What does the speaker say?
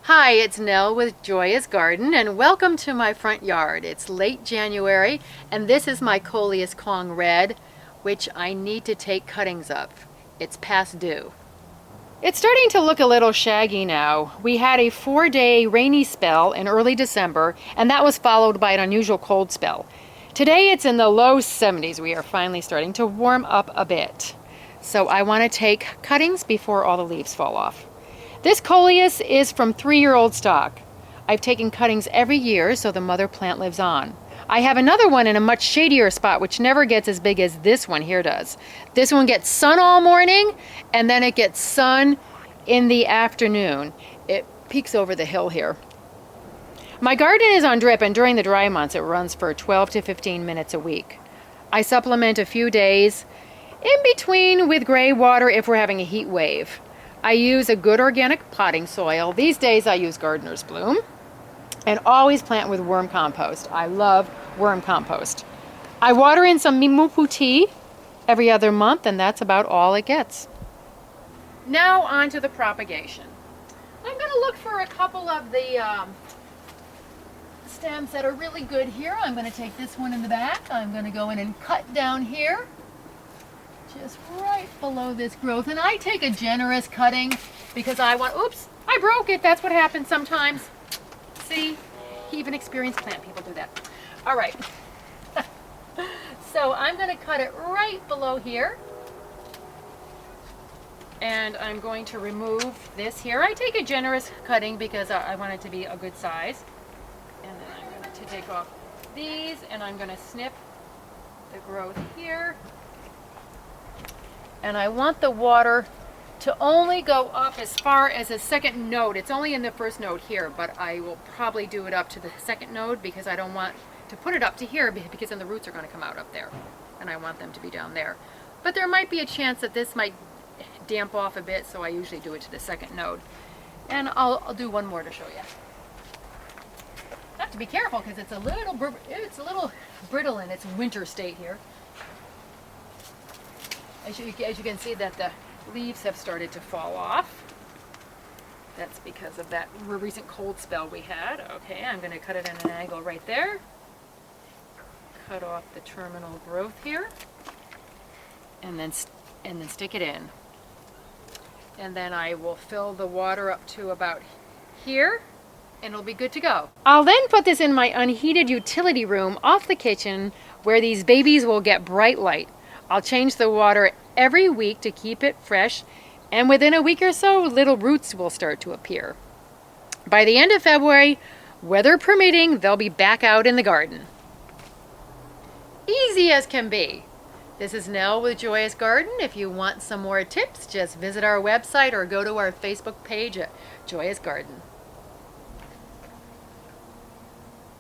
Hi, it's Nell with Joyous Garden and welcome to my front yard. It's late January and this is my Coleus Kong Red, which I need to take cuttings of. It's past due. It's starting to look a little shaggy now. We had a 4-day rainy spell in early December and that was followed by an unusual cold spell. Today it's in the low 70s. We are finally starting to warm up a bit. So I want to take cuttings before all the leaves fall off. This Coleus is from 3-year-old stock. I've taken cuttings every year so the mother plant lives on. I have another one in a much shadier spot which never gets as big as this one here does. This one gets sun all morning and then it gets sun in the afternoon. It peeks over the hill here. My garden is on drip and during the dry months it runs for 12 to 15 minutes a week. I supplement a few days in between with gray water if we're having a heat wave. I use a good organic potting soil. These days I use Gardener's Bloom and always plant with worm compost. I love worm compost. I water in some Mimupu tea every other month and that's about all it gets. Now on to the propagation. I'm going to look for a couple of the stems that are really good here. I'm going to take this one in the back. I'm going to go in and cut down here. Just right below this growth, and I take a generous cutting because I want, oops, I broke it. That's what happens sometimes. See, even experienced plant people do that. All right, so I'm going to cut it right below here, and I'm going to remove this here. I take a generous cutting because I want it to be a good size, and then I'm going to take off these, and I'm going to snip the growth here. And I want the water to only go up as far as a second node. It's only in the first node here, but I will probably do it up to the second node because I don't want to put it up to here because then the roots are going to come out up there. And I want them to be down there. But there might be a chance that this might damp off a bit, so I usually do it to the second node. And I'll do one more to show you. I have to be careful because it's a little brittle in its winter state here. As you can see that the leaves have started to fall off. That's because of that recent cold spell we had. Okay, I'm going to cut it at an angle right there. Cut off the terminal growth here. And then stick it in. And then I will fill the water up to about here. And it'll be good to go. I'll then put this in my unheated utility room off the kitchen where these babies will get bright light. I'll change the water every week to keep it fresh, and within a week or so, little roots will start to appear. By the end of February, weather permitting, they'll be back out in the garden. Easy as can be. This is Nell with Joyous Garden. If you want some more tips, just visit our website or go to our Facebook page at Joyous Garden.